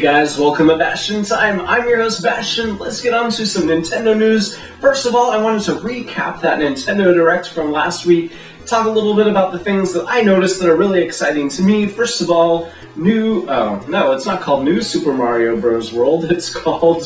Hey guys, welcome to Bastian Time. I'm your host Bastian. Let's get on to some Nintendo news. First of all, I wanted to recap that Nintendo Direct from last week, talk a little bit about the things that I noticed that are really exciting to me. First of all, it's not called New Super Mario Bros. World, it's called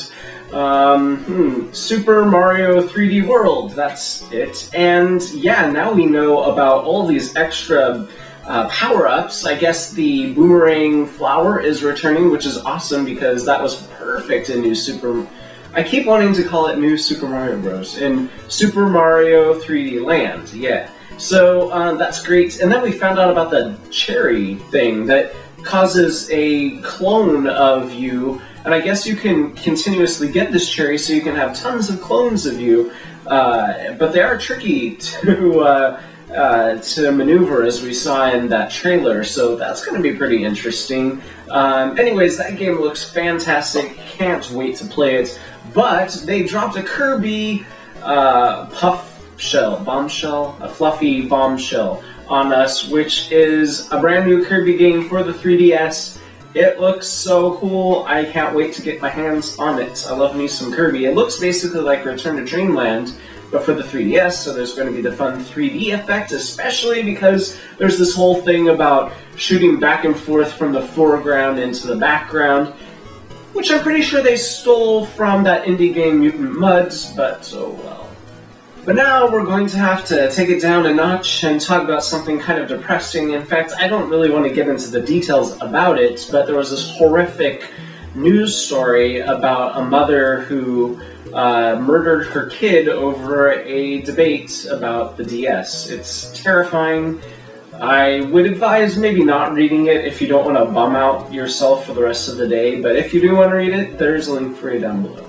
Super Mario 3D World, that's it. And yeah, now we know about all these extra power-ups. I guess the boomerang flower is returning, which is awesome because that was perfect in I keep wanting to call it New Super Mario Bros. In Super Mario 3D Land, yeah. So that's great. And then we found out about the cherry thing that causes a clone of you, and I guess you can continuously get this cherry so you can have tons of clones of you, but they are tricky to maneuver, as we saw in that trailer, so that's going to be pretty interesting. Anyways, that game looks fantastic, can't wait to play it, but they dropped a Kirby Bombshell, a fluffy Bombshell on us, which is a brand new Kirby game for the 3DS. It looks so cool, I can't wait to get my hands on it. I love me some Kirby. It looks basically like Return to Dreamland, but for the 3DS, so there's going to be the fun 3D effect, especially because there's this whole thing about shooting back and forth from the foreground into the background, which I'm pretty sure they stole from that indie game Mutant Mudds, but oh well. But now we're going to have to take it down a notch and talk about something kind of depressing. In fact, I don't really want to get into the details about it, but there was this horrific news story about a mother who murdered her kid over a debate about the DS. It's terrifying. I would advise maybe not reading it if you don't want to bum out yourself for the rest of the day, but if you do want to read it, there's a link for you down below.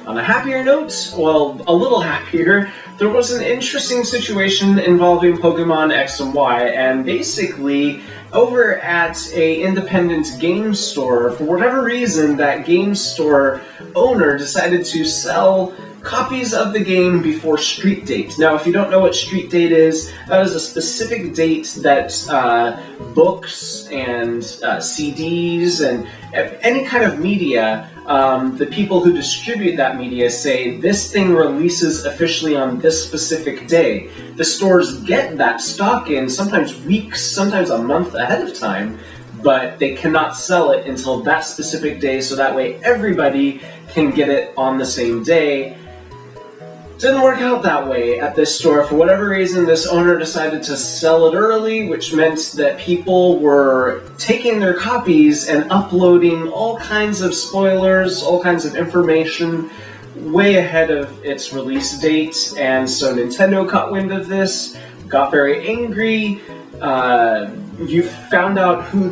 On a happier note, well, a little happier, there was an interesting situation involving Pokemon X and Y, and basically, over at a independent game store, for whatever reason, that game store owner decided to sell copies of the game before Street Date. Now, if you don't know what Street Date is, that is a specific date that books and CDs and any kind of media, the people who distribute that media say this thing releases officially on this specific day. The stores get that stock in sometimes weeks, sometimes a month ahead of time, but they cannot sell it until that specific day, so that way everybody can get it on the same day. Didn't work out that way at this store. For whatever reason, this owner decided to sell it early, which meant that people were taking their copies and uploading all kinds of spoilers, all kinds of information way ahead of its release date, and so Nintendo caught wind of this, got very angry. You found out who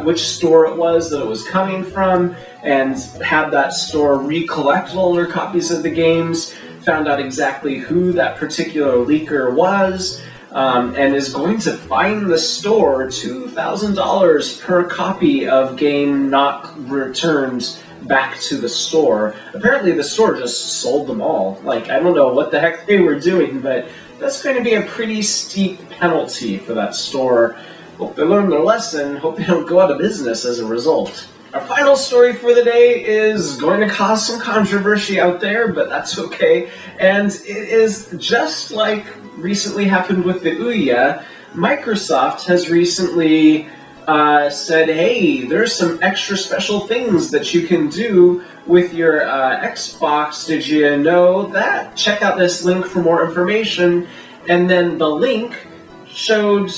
which store it was that it was coming from, and had that store recollect all their copies of the games, found out exactly who that particular leaker was, and is going to fine the store $2,000 per copy of game not returned back to the store. Apparently the store just sold them all. Like, I don't know what the heck they were doing, but that's going to be a pretty steep penalty for that store. Hope they learned their lesson, hope they don't go out of business as a result. Our final story for the day is going to cause some controversy out there, but that's okay. And it is just like recently happened with the Ouya. Microsoft has recently said, hey, there's some extra special things that you can do with your Xbox. Did you know that? Check out this link for more information. And then the link showed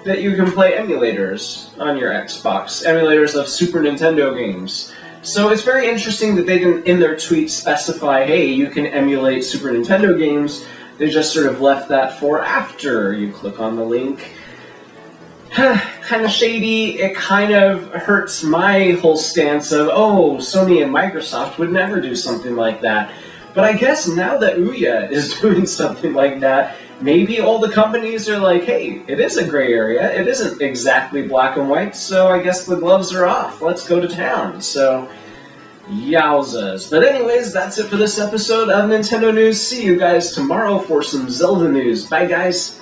that you can play emulators on your Xbox, emulators of Super Nintendo games. So it's very interesting that they didn't, in their tweet, specify, hey, you can emulate Super Nintendo games. They just sort of left that for after you click on the link. Kind of shady. It kind of hurts my whole stance of, oh, Sony and Microsoft would never do something like that. But I guess now that Ouya is doing something like that, maybe all the companies are like, hey, it is a gray area, it isn't exactly black and white, so I guess the gloves are off, let's go to town. So, yowzas. But anyways, that's it for this episode of Nintendo News. See you guys tomorrow for some Zelda news. Bye, guys.